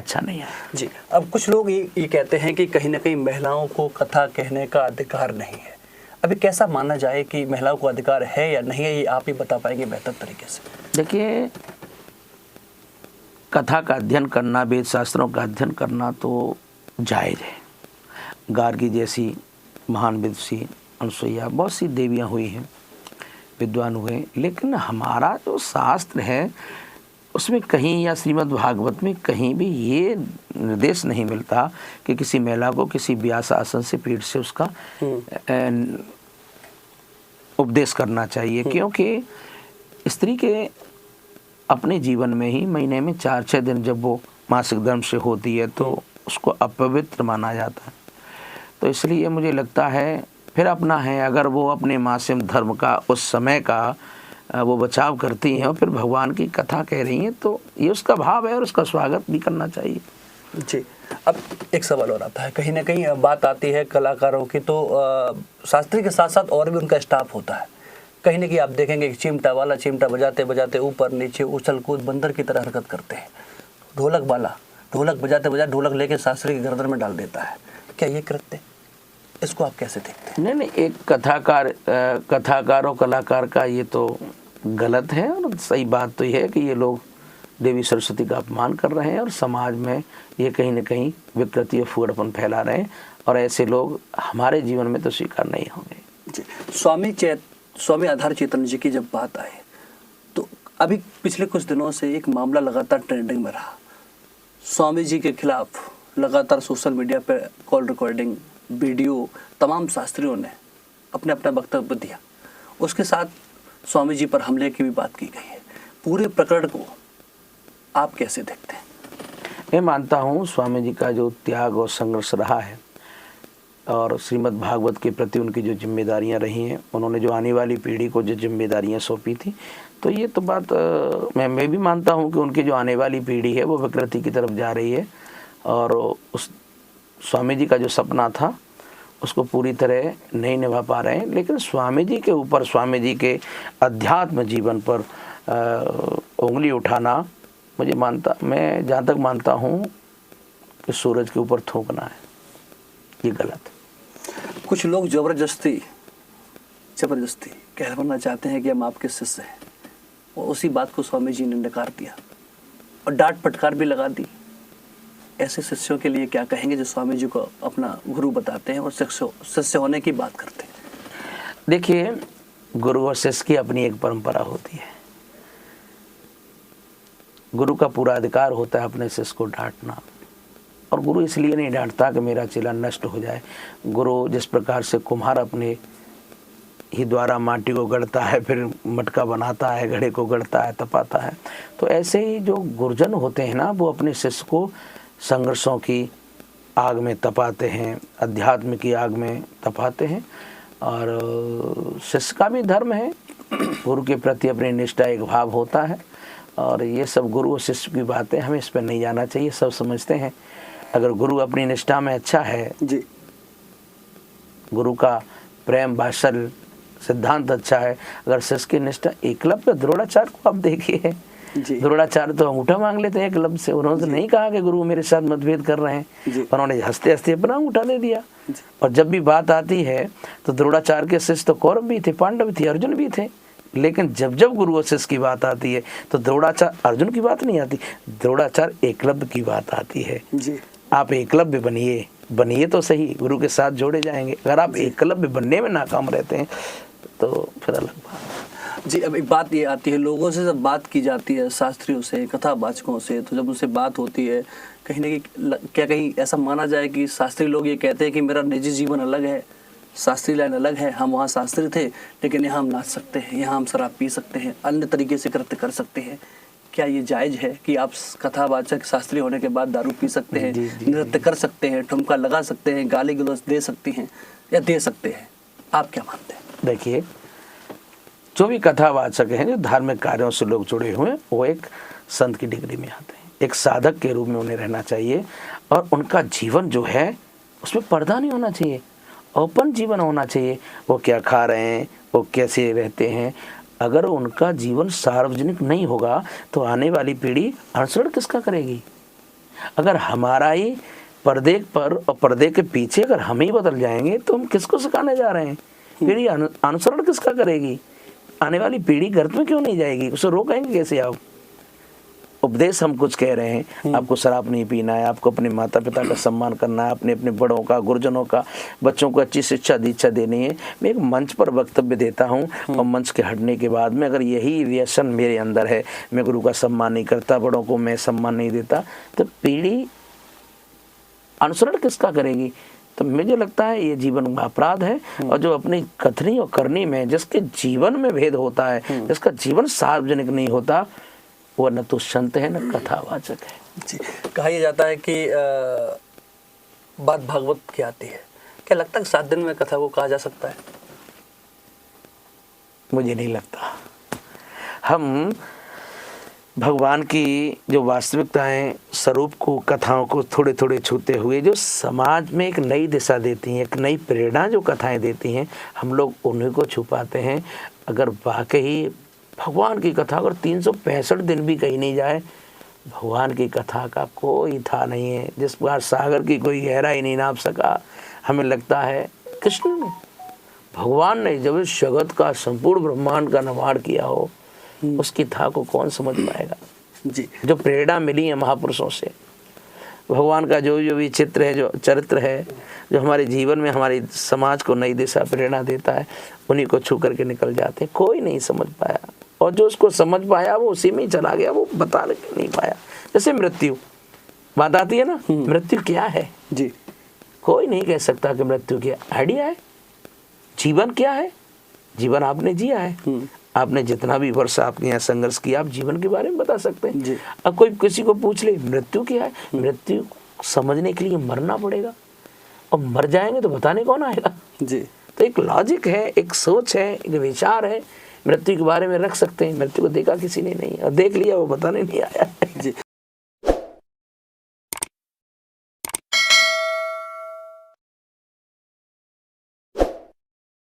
अच्छा नहीं आया। जी, अब कुछ लोग ये कहते हैं कि कहीं ना कहीं महिलाओं को कथा कहने का अधिकार नहीं है। अभी कैसा माना जाए कि महिलाओं को अधिकार है या नहीं है, ये आप ही बता पाएंगे बेहतर तरीके से। देखिए, कथा का अध्ययन करना, वेद शास्त्रों का अध्ययन करना तो जायज़ है। गार्गी जैसी महान विदुषी, अनुसुईया, बहुत सी देवियाँ हुई हैं, विद्वान हुए, लेकिन हमारा जो शास्त्र है उसमें कहीं या श्रीमद् भागवत में कहीं भी ये निर्देश नहीं मिलता कि किसी महिला को किसी व्यास आसन से पीठ से उसका उपदेश करना चाहिए, क्योंकि स्त्री के अपने जीवन में ही महीने में 4-6 दिन जब वो मासिक धर्म से होती है तो उसको अपवित्र माना जाता है। तो इसलिए मुझे लगता है, फिर अपना है, अगर वो अपने मासिक धर्म का उस समय का वो बचाव करती हैं और फिर भगवान की कथा कह रही हैं तो ये उसका भाव है और उसका स्वागत भी करना चाहिए। जी, अब एक सवाल और आता है, कहीं ना कहीं बात आती है कलाकारों की, तो शास्त्री के साथ साथ और भी उनका स्टाफ होता है। कहीं ना कहीं आप देखेंगे कि चिमटा वाला चिमटा बजाते बजाते ऊपर नीचे उछल कूद बंदर की तरह हरकत करते हैं। ढोलक वाला ढोलक बजाते बजाते ढोलक लेके शास्त्री की गर्दन में डाल देता है। क्या ये कृत्य, इसको आप कैसे देखते हैं? नहीं, एक कथाकार और कलाकार का ये तो गलत है, और सही बात तो ये है कि ये लोग देवी सरस्वती का अपमान कर रहे हैं और समाज में ये कहीं ना कहीं विकृति और फूहड़पन फैला रहे हैं, और ऐसे लोग हमारे जीवन में तो स्वीकार नहीं होंगे। जी, स्वामी आधार चैतन्य जी की जब बात आए तो अभी पिछले कुछ दिनों से एक मामला लगातार ट्रेंडिंग में रहा। स्वामी जी के खिलाफ लगातार सोशल मीडिया पर कॉल रिकॉर्डिंग, वीडियो, तमाम शास्त्रियों ने अपने अपना वक्तव्य दिया। उसके साथ स्वामी जी पर हमले की भी बात की गई है। पूरे प्रकरण को आप कैसे देखते हैं? मैं मानता हूँ स्वामी जी का जो त्याग और संघर्ष रहा है और श्रीमद् भागवत के प्रति उनकी जो जिम्मेदारियाँ रही हैं, उन्होंने जो आने वाली पीढ़ी को जो जिम्मेदारियाँ सौंपी थी, तो ये तो बात मैं भी मानता हूँ कि उनकी जो आने वाली पीढ़ी है वो विकृति की तरफ जा रही है, और उस स्वामी जी का जो सपना था उसको पूरी तरह नहीं निभा पा रहे हैं। लेकिन स्वामी जी के ऊपर, स्वामी जी के अध्यात्म जीवन पर उंगली उठाना, मैं जहाँ तक मानता हूँ कि सूरज के ऊपर थूकना है, ये गलत है। कुछ लोग जबरदस्ती कहना चाहते हैं कि हम आपके शिष्य हैं, और उसी बात को स्वामी जी ने नकार दिया और डांट फटकार भी लगा दी। ऐसे शिष्यों के लिए क्या कहेंगे जो स्वामी जी को अपना गुरु बताते हैं और शिष्य होने की बात करते हैं? देखिए, गुरु और शिष्य की अपनी एक परंपरा होती है। गुरु का पूरा अधिकार होता है अपने शिष्य को डांटना, और गुरु इसलिए नहीं डांटता कि मेरा चेला नष्ट हो जाए। गुरु जिस प्रकार से कुम्हार अपने ही द्वारा माटी को गढ़ता है, फिर मटका बनाता है, घड़े को गढ़ता है, तपाता है, तो ऐसे ही जो गुरुजन होते हैं ना, वो अपने शिष्य को संघर्षों की आग में तपाते हैं, अध्यात्म की आग में तपाते हैं। और शिष्य का भी धर्म है, गुरु के प्रति अपनी निष्ठा एक भाव होता है, और ये सब गुरु और शिष्य की बातें, हमें इस पर नहीं जाना चाहिए। सब समझते हैं अगर गुरु अपनी निष्ठा में अच्छा है जी, गुरु का प्रेम वात्सल्य सिद्धांत अच्छा है, अगर शिष्य की निष्ठा, एकलव्य द्रोणाचार्य को आप देखिए, द्रोणाचार्य तो अंगूठा मांग लेते हैं एकलव्य से। उन्होंने तो नहीं कहा कि गुरु मेरे साथ मतभेद कर रहे हैं, उन्होंने हंसते हंसते अपना अंगूठा दे दिया। और जब भी बात आती है तो द्रोणाचार्य के शिष्य तो कौरव भी थे, पांडव थे, अर्जुन भी थे, लेकिन जब जब गुरु और शिष्य की बात आती है तो द्रोणाचार्य अर्जुन की बात नहीं आती, द्रोणाचार्य एकलव्य की बात आती है। आप एकलव्य बनिए तो सही, गुरु के साथ जोड़े जाएंगे। अगर आप एकलव्य बनने में नाकाम रहते हैं तो फिर अलग बात। जी, अब एक बात ये आती है, लोगों से जब बात की जाती है, शास्त्रियों से, कथावाचकों से, तो जब उनसे बात होती है, कहीं ना कहीं क्या कहीं ऐसा माना जाए कि शास्त्री लोग ये कहते हैं कि मेरा निजी जीवन अलग है, शास्त्री लाइन अलग है, हम वहाँ शास्त्री थे लेकिन यहाँ हम नाच सकते हैं, यहाँ हम शराब पी सकते हैं, अन्य तरीके से कृत्य कर सकते हैं। क्या ये जायज़ है कि आप कथावाचक शास्त्री होने के बाद दारू पी सकते हैं, नृत्य कर सकते हैं, ठुमका लगा सकते हैं, गाली गलौज दे सकती हैं या दे सकते हैं? आप क्या मानते हैं? देखिए, जो भी कथावाचक हैं, जो धार्मिक कार्यों से लोग जुड़े हुए हैं, वो एक संत की डिग्री में आते हैं, एक साधक के रूप में उन्हें रहना चाहिए, और उनका जीवन जो है उसमें पर्दा नहीं होना चाहिए, ओपन जीवन होना चाहिए। वो क्या खा रहे हैं, वो कैसे रहते हैं, अगर उनका जीवन सार्वजनिक नहीं होगा तो आने वाली पीढ़ी अनुसरण किसका करेगी? अगर हमारा ही पर्दे पर और पर्दे के पीछे अगर हम ही बदल जाएंगे तो हम किसको सिखाने जा रहे हैं? पीढ़ी अनुसरण किसका करेगी? आने वाली पीढ़ी गर्त में क्यों नहीं जाएगी? उसे रोकेंगे कैसे आप? उपदेश हम कुछ कह रहे हैं, आपको शराब नहीं पीना है, आपको अपने माता पिता का सम्मान करना है, अपने अपने बड़ों का, गुरुजनों का, बच्चों को अच्छी शिक्षा दीक्षा देनी है। मैं एक मंच पर वक्तव्य देता हूँ और मंच के हटने के बाद में अगर यही व्यसन मेरे अंदर है, मैं गुरु का सम्मान नहीं करता, बड़ों को मैं सम्मान नहीं देता, तो पीढ़ी अनुसरण किसका करेगी? तो मुझे लगता है ये जीवन का अपराध है। और जो अपनी कथनी और करनी में जिसके जीवन में भेद होता है, जिसका जीवन सार्वजनिक नहीं होता, वो न तो संत है न कथावाचक है। जी, कहा यह जाता है कि बात भागवत की आती है। क्या लगता है 7 दिन में कथा को कहा जा सकता है? मुझे नहीं लगता। हम भगवान की जो वास्तविकताएं, स्वरूप को, कथाओं को थोड़े थोड़े छूते हुए जो समाज में एक नई दिशा देती हैं, एक नई प्रेरणा जो कथाएं देती हैं, हम लोग उन्हीं को छुपाते हैं। अगर वाकई भगवान की कथा अगर 365 दिन भी कही नहीं जाए, भगवान की कथा का कोई था नहीं है। जिस बार सागर की कोई गहराई नहीं नाप सका, हमें लगता है कृष्ण ने, भगवान ने जब इस जगत का संपूर्ण ब्रह्मांड का निर्माण किया हो, उसकी था को कौन समझ पाएगा? जी, जो प्रेरणा मिली है महापुरुषों से, भगवान का जो जो भी चित्र है, जो चरित्र है, जो हमारे जीवन में हमारे समाज को नई दिशा प्रेरणा देता है, उन्हीं को छू करके निकल जाते हैं। कोई नहीं समझ पाया, और जो उसको समझ पाया वो उसी में ही चला गया, वो बता नहीं पाया। जैसे मृत्यु बात आती है ना, मृत्यु क्या है? जी, कोई नहीं कह सकता कि मृत्यु क्या आइडिया है। जीवन क्या है? जीवन आपने जिया है, आपने जितना भी वर्ष आपके यहाँ संघर्ष किया, आप जीवन के बारे में बता सकते हैं। अब कोई किसी को पूछ ले मृत्यु क्या है, मृत्यु समझने के लिए मरना पड़ेगा, और मर जाएंगे तो बताने कौन आएगा? जी, तो एक लॉजिक है, एक सोच है, एक विचार है, मृत्यु के बारे में रख सकते हैं। मृत्यु को देखा किसी ने नहीं, और देख लिया वो बताने नहीं आया। जी।